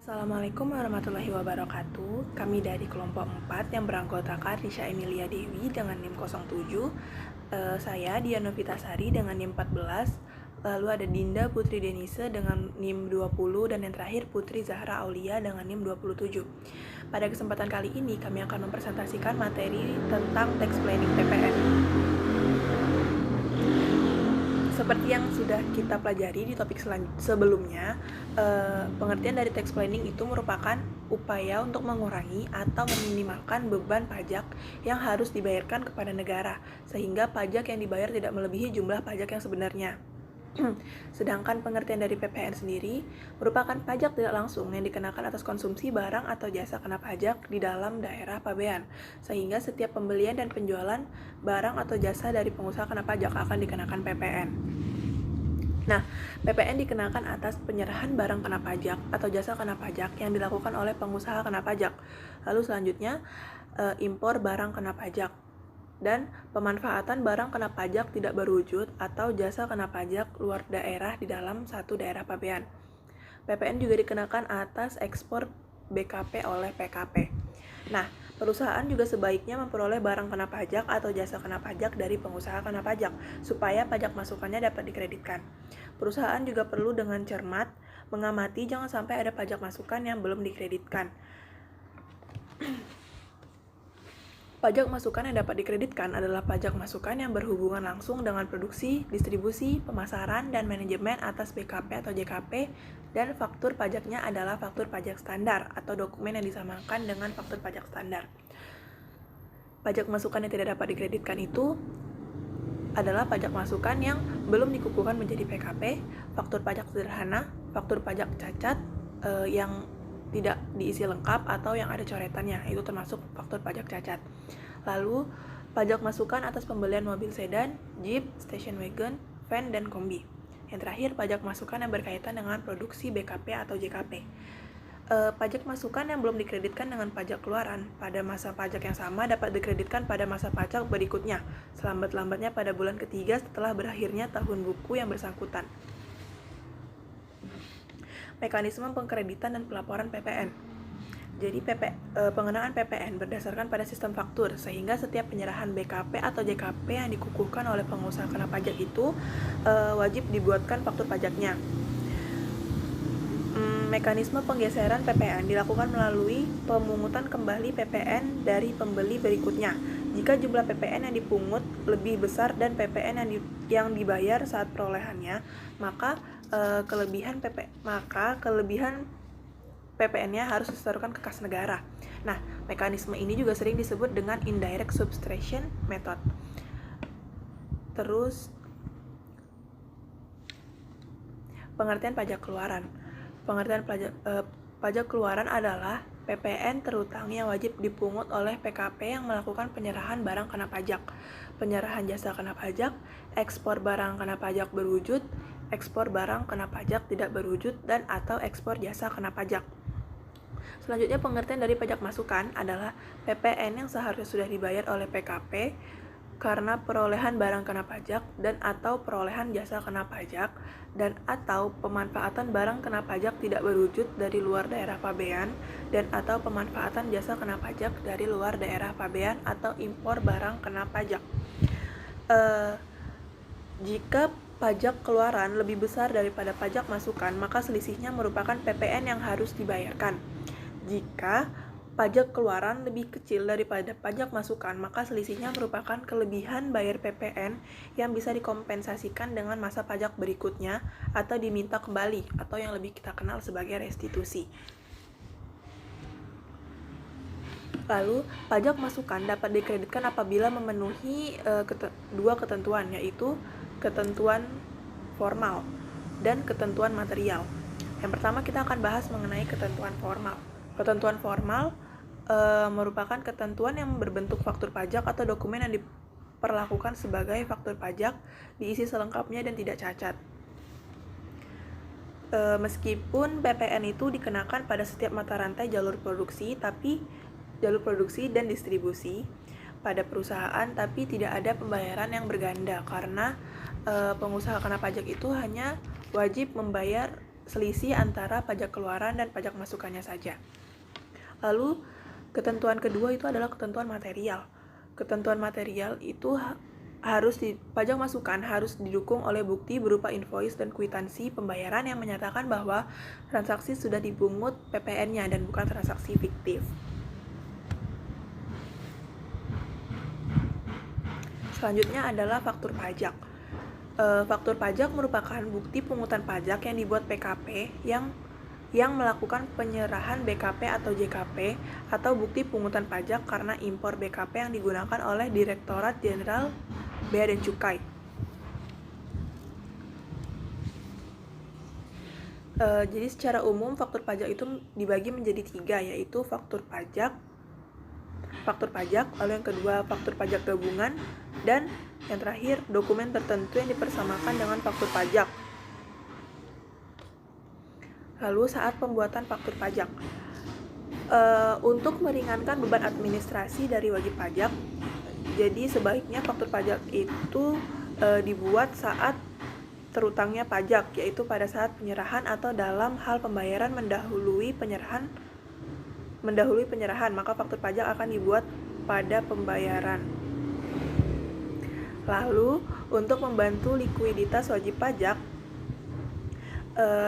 Assalamualaikum warahmatullahi wabarakatuh. Kami dari kelompok 4 yang beranggotakan Risha Emilia Dewi dengan NIM 07. Saya Diana Vitasari dengan NIM 14. Lalu ada Dinda Putri Denise dengan NIM 20 dan yang terakhir Putri Zahra Aulia dengan NIM 27. Pada kesempatan kali ini kami akan mempresentasikan materi tentang text planning PPN. Seperti yang sudah kita pelajari di topik sebelumnya, pengertian dari tax planning itu merupakan upaya untuk mengurangi atau meminimalkan beban pajak yang harus dibayarkan kepada negara, sehingga pajak yang dibayar tidak melebihi jumlah pajak yang sebenarnya. Sedangkan pengertian dari PPN sendiri merupakan pajak tidak langsung yang dikenakan atas konsumsi barang atau jasa kena pajak di dalam daerah pabean, sehingga setiap pembelian dan penjualan barang atau jasa dari pengusaha kena pajak akan dikenakan PPN. Nah, PPN dikenakan atas penyerahan barang kena pajak atau jasa kena pajak yang dilakukan oleh pengusaha kena pajak. Lalu selanjutnya, impor barang kena pajak dan pemanfaatan barang kena pajak tidak berwujud atau jasa kena pajak luar daerah di dalam satu daerah pabean. PPN juga dikenakan atas ekspor BKP oleh PKP. Nah, perusahaan juga sebaiknya memperoleh barang kena pajak atau jasa kena pajak dari pengusaha kena pajak, supaya pajak masukannya dapat dikreditkan. Perusahaan juga perlu dengan cermat mengamati jangan sampai ada pajak masukan yang belum dikreditkan. Pajak masukan yang dapat dikreditkan adalah pajak masukan yang berhubungan langsung dengan produksi, distribusi, pemasaran, dan manajemen atas BKP atau JKP, dan faktur pajaknya adalah faktur pajak standar atau dokumen yang disamakan dengan faktur pajak standar. Pajak masukan yang tidak dapat dikreditkan itu adalah pajak masukan yang belum dikukuhkan menjadi PKP, faktur pajak sederhana, faktur pajak cacat yang tidak diisi lengkap atau yang ada coretannya, itu termasuk faktur pajak cacat. Lalu, pajak masukan atas pembelian mobil sedan, jeep, station wagon, van, dan kombi. Yang terakhir, pajak masukan yang berkaitan dengan produksi BKP atau JKP. Pajak masukan yang belum dikreditkan dengan pajak keluaran pada masa pajak yang sama dapat dikreditkan pada masa pajak berikutnya, selambat-lambatnya pada bulan ketiga setelah berakhirnya tahun buku yang bersangkutan. Mekanisme pengkreditan dan pelaporan PPN. Jadi pengenaan PPN berdasarkan pada sistem faktur, sehingga setiap penyerahan BKP atau JKP yang dikukuhkan oleh pengusaha kena pajak itu wajib dibuatkan faktur pajaknya. Mekanisme penggeseran PPN dilakukan melalui pemungutan kembali PPN dari pembeli berikutnya. Jika jumlah PPN yang dipungut lebih besar dan PPN yang dibayar saat perolehannya, maka kelebihan PPN-nya harus disetorkan ke kas negara. Nah, mekanisme ini juga sering disebut dengan indirect subtraction method. Terus, pengertian pajak keluaran. Pengertian pajak keluaran adalah PPN terutang yang wajib dipungut oleh PKP yang melakukan penyerahan barang kena pajak, penyerahan jasa kena pajak, ekspor barang kena pajak berwujud, ekspor barang kena pajak tidak berwujud, dan atau ekspor jasa kena pajak. Selanjutnya, pengertian dari pajak masukan adalah PPN yang seharusnya sudah dibayar oleh PKP karena perolehan barang kena pajak dan atau perolehan jasa kena pajak dan atau pemanfaatan barang kena pajak tidak berwujud dari luar daerah pabean dan atau pemanfaatan jasa kena pajak dari luar daerah pabean atau impor barang kena pajak. Jika pajak keluaran lebih besar daripada pajak masukan, maka selisihnya merupakan PPN yang harus dibayarkan. Jika pajak keluaran lebih kecil daripada pajak masukan, maka selisihnya merupakan kelebihan bayar PPN yang bisa dikompensasikan dengan masa pajak berikutnya atau diminta kembali, atau yang lebih kita kenal sebagai restitusi. Lalu, pajak masukan dapat dikreditkan apabila memenuhi dua ketentuan, yaitu ketentuan formal dan ketentuan material. Yang pertama, kita akan bahas mengenai ketentuan formal. Ketentuan formal merupakan ketentuan yang berbentuk faktur pajak atau dokumen yang diperlakukan sebagai faktur pajak, diisi selengkapnya dan tidak cacat. Meskipun PPN itu dikenakan pada setiap mata rantai jalur produksi dan distribusi pada perusahaan, tapi tidak ada pembayaran yang berganda karena pengusaha kena pajak itu hanya wajib membayar selisih antara pajak keluaran dan pajak masukannya saja. Lalu ketentuan kedua itu adalah ketentuan material. Ketentuan material itu pajak masukan harus didukung oleh bukti berupa invoice dan kwitansi pembayaran yang menyatakan bahwa transaksi sudah dipungut PPN-nya dan bukan transaksi fiktif. Selanjutnya adalah faktur pajak. Faktur pajak merupakan bukti pungutan pajak yang dibuat PKP yang melakukan penyerahan BKP atau JKP atau bukti pungutan pajak karena impor BKP yang digunakan oleh Direktorat Jenderal Bea dan Cukai. Jadi secara umum faktur pajak itu dibagi menjadi 3, yaitu faktur pajak, lalu yang kedua faktur pajak gabungan, dan yang terakhir dokumen tertentu yang dipersamakan dengan faktur pajak. Lalu saat pembuatan faktur pajak, untuk meringankan beban administrasi dari wajib pajak, jadi sebaiknya faktur pajak itu dibuat saat terutangnya pajak, yaitu pada saat penyerahan atau dalam hal pembayaran mendahului penyerahan, maka faktur pajak akan dibuat pada pembayaran. Lalu, untuk membantu likuiditas wajib pajak,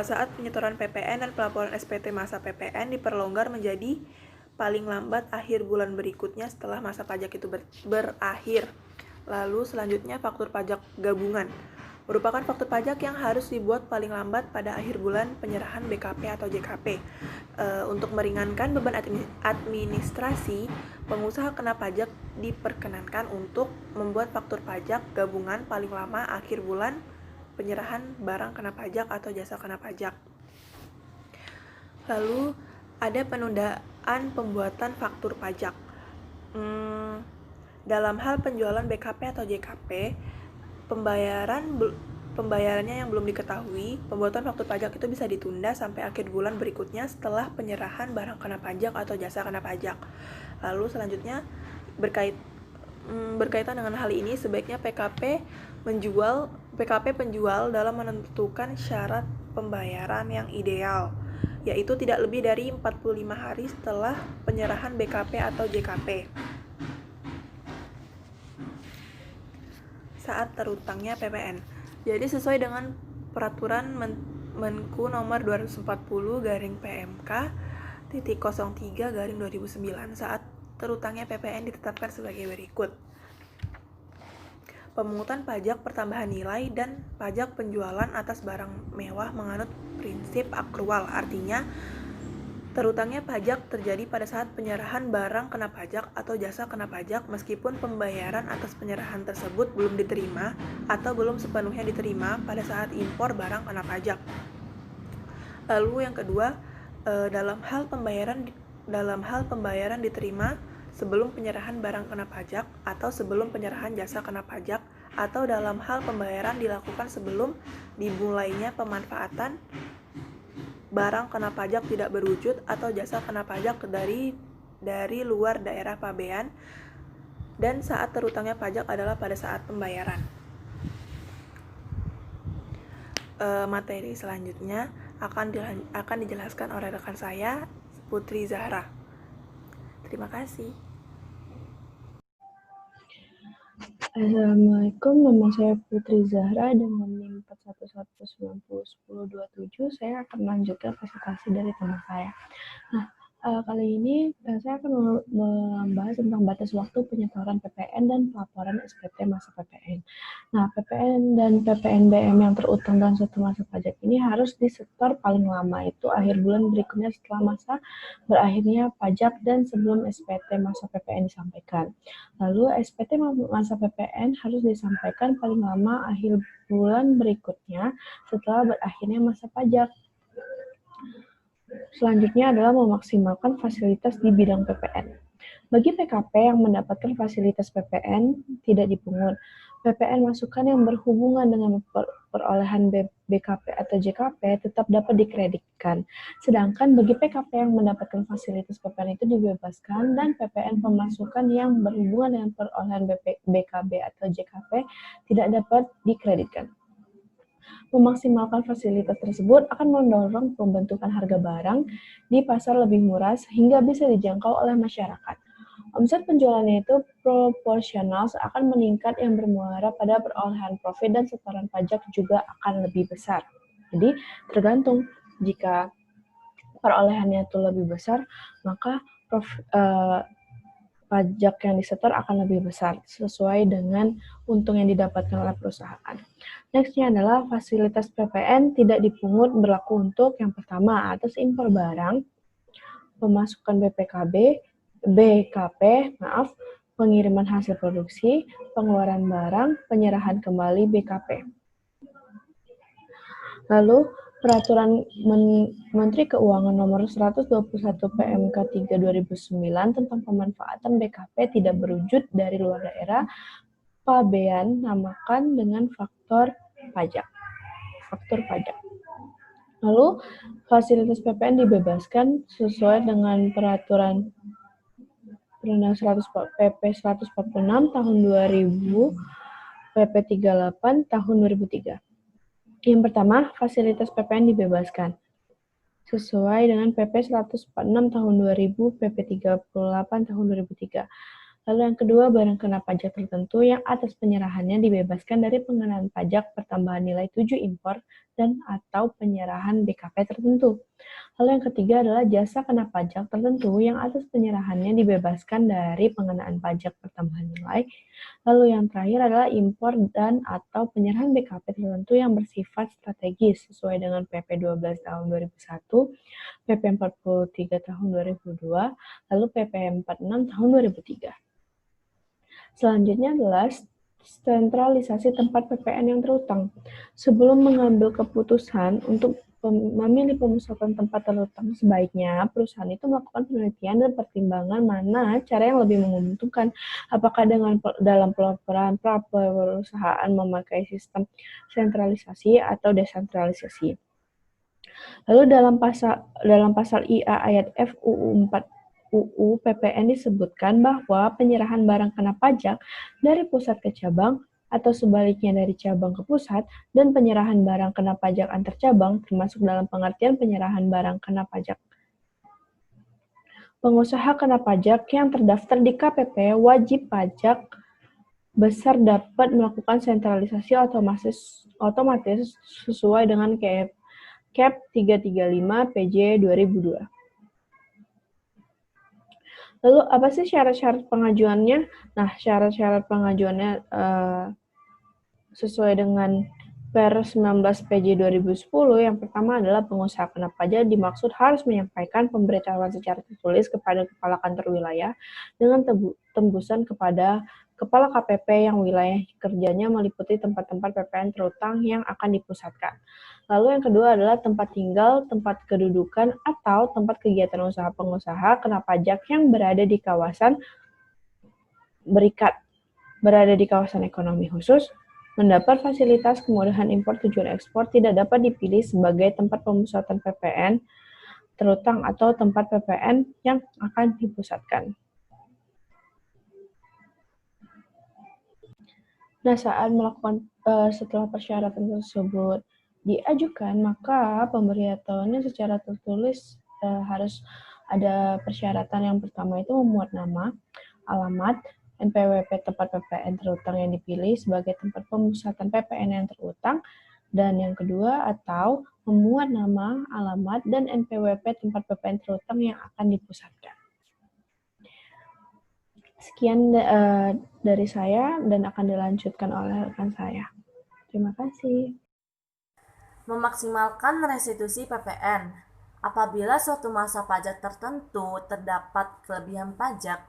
saat penyetoran PPN dan pelaporan SPT masa PPN diperlonggar menjadi paling lambat akhir bulan berikutnya setelah masa pajak itu berakhir. Lalu selanjutnya faktur pajak gabungan merupakan faktur pajak yang harus dibuat paling lambat pada akhir bulan penyerahan BKP atau JKP. Untuk meringankan beban administrasi, pengusaha kena pajak diperkenankan untuk membuat faktur pajak gabungan paling lama akhir bulan penyerahan barang kena pajak atau jasa kena pajak. Lalu ada penundaan pembuatan faktur pajak. Dalam hal penjualan BKP atau JKP, pembayarannya yang belum diketahui, pembuatan faktur pajak itu bisa ditunda sampai akhir bulan berikutnya setelah penyerahan barang kena pajak atau jasa kena pajak. Lalu selanjutnya berkaitan dengan hal ini, sebaiknya PKP penjual dalam menentukan syarat pembayaran yang ideal, yaitu tidak lebih dari 45 hari setelah penyerahan BKP atau JKP. Saat terutangnya PPN. Jadi sesuai dengan peraturan Menku nomor 240/PMK.03/2009 saat terutangnya PPN ditetapkan sebagai berikut. Pemungutan pajak pertambahan nilai dan pajak penjualan atas barang mewah menganut prinsip akrual, artinya terutangnya pajak terjadi pada saat penyerahan barang kena pajak atau jasa kena pajak meskipun pembayaran atas penyerahan tersebut belum diterima atau belum sepenuhnya diterima pada saat impor barang kena pajak. Lalu yang kedua, dalam hal pembayaran diterima sebelum penyerahan barang kena pajak atau sebelum penyerahan jasa kena pajak, atau dalam hal pembayaran dilakukan sebelum dimulainya pemanfaatan barang kena pajak tidak berwujud atau jasa kena pajak dari luar daerah pabean, dan saat terutangnya pajak adalah pada saat pembayaran. Materi selanjutnya akan dijelaskan oleh rekan saya, Putri Zahra. Terima kasih. Assalamualaikum, nama saya Putri Zahra dengan NIM 411901027. Saya akan melanjutkan presentasi dari teman saya. Nah, kali ini saya akan membahas tentang batas waktu penyetoran PPN dan pelaporan SPT masa PPN. Nah, PPN dan PPNBM yang terutang dalam satu masa pajak ini harus disetor paling lama itu akhir bulan berikutnya setelah masa berakhirnya pajak dan sebelum SPT masa PPN disampaikan. Lalu SPT masa PPN harus disampaikan paling lama akhir bulan berikutnya setelah berakhirnya masa pajak. Selanjutnya adalah memaksimalkan fasilitas di bidang PPN. Bagi PKP yang mendapatkan fasilitas PPN tidak dipungut, PPN masukan yang berhubungan dengan perolehan BKP atau JKP tetap dapat dikreditkan. Sedangkan bagi PKP yang mendapatkan fasilitas PPN itu dibebaskan dan PPN pemasukan yang berhubungan dengan perolehan BKB atau JKP tidak dapat dikreditkan. Memaksimalkan fasilitas tersebut akan mendorong pembentukan harga barang di pasar lebih murah sehingga bisa dijangkau oleh masyarakat. Omset penjualannya itu proporsional seakan meningkat yang bermuara pada perolehan profit dan setoran pajak juga akan lebih besar. Jadi tergantung, jika perolehannya itu lebih besar, maka pajak yang disetor akan lebih besar sesuai dengan untung yang didapatkan oleh perusahaan. Nextnya adalah fasilitas PPN tidak dipungut berlaku untuk yang pertama atas impor barang, pemasukan BKP, pengiriman hasil produksi, pengeluaran barang, penyerahan kembali BKP. Lalu Peraturan Menteri Keuangan Nomor 121 PMK 3 2009 tentang pemanfaatan BKP tidak berwujud dari luar daerah, pabean namakan dengan faktor pajak. Lalu fasilitas PPN dibebaskan sesuai dengan peraturan PP 146 tahun 2000, PP 38 tahun 2003. Yang pertama, fasilitas PPN dibebaskan sesuai dengan PP 146 tahun 2000, PP 38 tahun 2003. Lalu yang kedua, barang kena pajak tertentu yang atas penyerahannya dibebaskan dari pengenaan pajak pertambahan nilai 7 impor dan atau penyerahan BKP tertentu. Lalu yang ketiga adalah jasa kena pajak tertentu yang atas penyerahannya dibebaskan dari pengenaan pajak pertambahan nilai. Lalu yang terakhir adalah impor dan atau penyerahan BKP tertentu yang bersifat strategis sesuai dengan PP 12 tahun 2001, PP 43 tahun 2002, lalu PP 46 tahun 2003. Selanjutnya adalah sentralisasi tempat PPN yang terutang. Sebelum mengambil keputusan untuk memilih pemusatan tempat terutang, sebaiknya perusahaan itu melakukan penelitian dan pertimbangan mana cara yang lebih menguntungkan. Apakah dalam pelaporan perusahaan memakai sistem sentralisasi atau desentralisasi. Lalu dalam pasal IA ayat F UU 4 UU PPN disebutkan bahwa penyerahan barang kena pajak dari pusat ke cabang atau sebaliknya dari cabang ke pusat dan penyerahan barang kena pajak antar cabang termasuk dalam pengertian penyerahan barang kena pajak. Pengusaha kena pajak yang terdaftar di KPP wajib pajak besar dapat melakukan sentralisasi otomatis sesuai dengan Cap 335 PJ 2002. Lalu apa sih syarat-syarat pengajuannya? Nah, syarat-syarat pengajuannya sesuai dengan Per 19 PJ 2010, yang pertama adalah pengusaha kena pajak dimaksud harus menyampaikan pemberitahuan secara tertulis kepada Kepala Kantor Wilayah dengan tembusan kepada Kepala KPP yang wilayah kerjanya meliputi tempat-tempat PPN terutang yang akan dipusatkan. Lalu yang kedua adalah tempat tinggal, tempat kedudukan, atau tempat kegiatan usaha pengusaha kena pajak yang berada di kawasan ekonomi khusus, mendapat fasilitas kemudahan impor tujuan ekspor tidak dapat dipilih sebagai tempat pemusatan PPN terutang atau tempat PPN yang akan dipusatkan. Nah, saat setelah persyaratan tersebut diajukan, maka pemberitahuannya secara tertulis harus ada persyaratan. Yang pertama itu memuat nama, alamat, NPWP tempat PPN terutang yang dipilih sebagai tempat pemusatan PPN yang terutang, dan yang kedua atau memuat nama, alamat, dan NPWP tempat PPN terutang yang akan dipusatkan. Sekian dari saya dan akan dilanjutkan oleh rekan saya. Terima kasih. Memaksimalkan restitusi PPN. Apabila suatu masa pajak tertentu terdapat kelebihan pajak,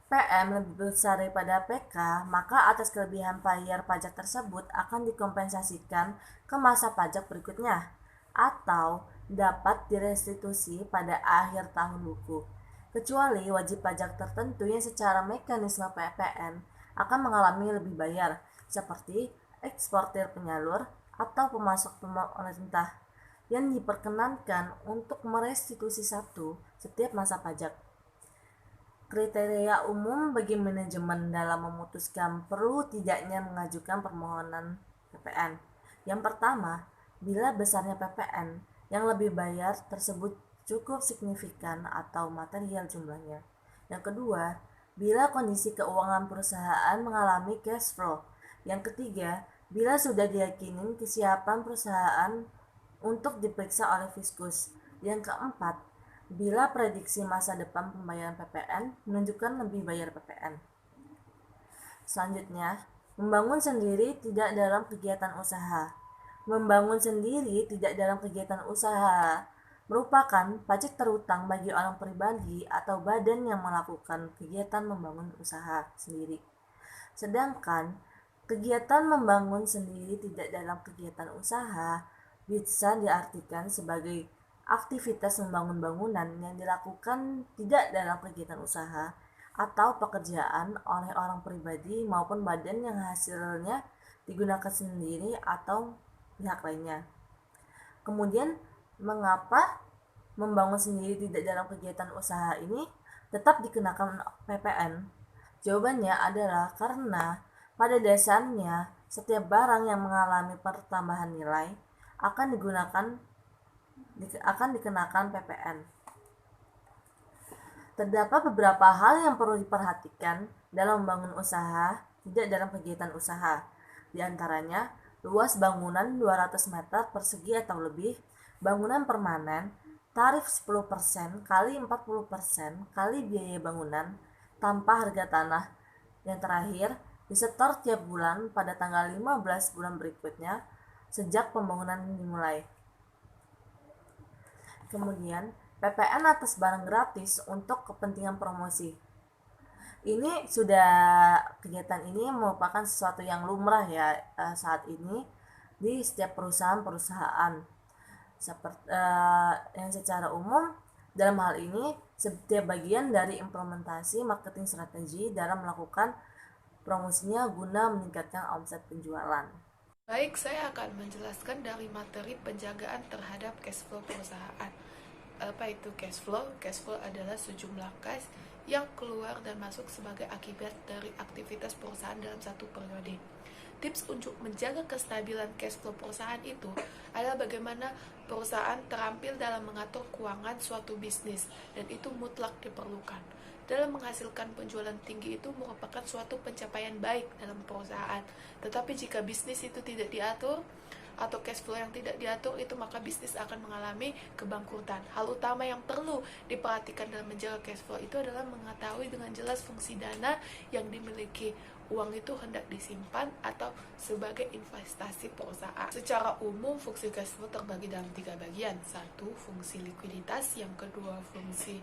PM lebih besar daripada PK, maka atas kelebihan bayar pajak tersebut akan dikompensasikan ke masa pajak berikutnya, atau dapat direstitusi pada akhir tahun buku. Kecuali wajib pajak tertentu yang secara mekanisme PPN akan mengalami lebih bayar, seperti eksportir penyalur atau pemasok pemerintah yang diperkenankan untuk merestitusi setiap masa pajak. Kriteria umum bagi manajemen dalam memutuskan perlu tidaknya mengajukan permohonan PPN. Yang pertama, bila besarnya PPN yang lebih bayar tersebut cukup signifikan atau material jumlahnya. Yang kedua, bila kondisi keuangan perusahaan mengalami cash flow. Yang ketiga, bila sudah diyakini kesiapan perusahaan untuk diperiksa oleh Fiskus. Yang keempat, bila prediksi masa depan pembayaran PPN menunjukkan lebih bayar PPN. Selanjutnya, membangun sendiri tidak dalam kegiatan usaha. Membangun sendiri tidak dalam kegiatan usaha merupakan pajak terutang bagi orang pribadi atau badan yang melakukan kegiatan membangun usaha sendiri. Sedangkan kegiatan membangun sendiri tidak dalam kegiatan usaha bisa diartikan sebagai aktivitas membangun bangunan yang dilakukan tidak dalam kegiatan usaha atau pekerjaan oleh orang pribadi maupun badan yang hasilnya digunakan sendiri atau pihak lainnya. Kemudian, mengapa membangun sendiri tidak dalam kegiatan usaha ini tetap dikenakan PPN? Jawabannya adalah karena pada dasarnya setiap barang yang mengalami pertambahan nilai akan dikenakan PPN. Terdapat beberapa hal yang perlu diperhatikan dalam membangun usaha tidak dalam kegiatan usaha. Di antaranya, luas bangunan 200 meter persegi atau lebih, bangunan permanen, tarif 10% kali 40% kali biaya bangunan tanpa harga tanah. Yang terakhir, disetor tiap bulan pada tanggal 15 bulan berikutnya sejak pembangunan dimulai. Kemudian, PPN atas barang gratis untuk kepentingan promosi. Ini kegiatan ini merupakan sesuatu yang lumrah ya saat ini di setiap perusahaan-perusahaan. Yang secara umum dalam hal ini setiap bagian dari implementasi marketing strategi dalam melakukan promosinya guna meningkatkan omset penjualan. Baik, saya akan menjelaskan dari materi penjagaan terhadap cash flow perusahaan. Apa itu cash flow? Cash flow adalah sejumlah cash yang keluar dan masuk sebagai akibat dari aktivitas perusahaan dalam satu periode. Tips untuk menjaga kestabilan cash flow perusahaan itu adalah bagaimana perusahaan terampil dalam mengatur keuangan suatu bisnis, dan itu mutlak diperlukan. Dalam menghasilkan penjualan tinggi itu merupakan suatu pencapaian baik dalam perusahaan. Tetapi jika bisnis itu tidak diatur atau cash flow yang tidak diatur itu, maka bisnis akan mengalami kebangkrutan. Hal utama yang perlu diperhatikan dalam menjaga cash flow itu adalah mengetahui dengan jelas fungsi dana yang dimiliki. Uang itu hendak disimpan atau sebagai investasi perusahaan. Secara umum, fungsi cash flow terbagi dalam 3 bagian. 1. Fungsi likuiditas, yang kedua fungsi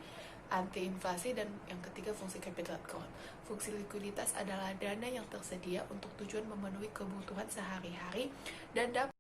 anti-inflasi, dan yang ketiga fungsi capital account. Fungsi likuiditas adalah dana yang tersedia untuk tujuan memenuhi kebutuhan sehari-hari dan dapat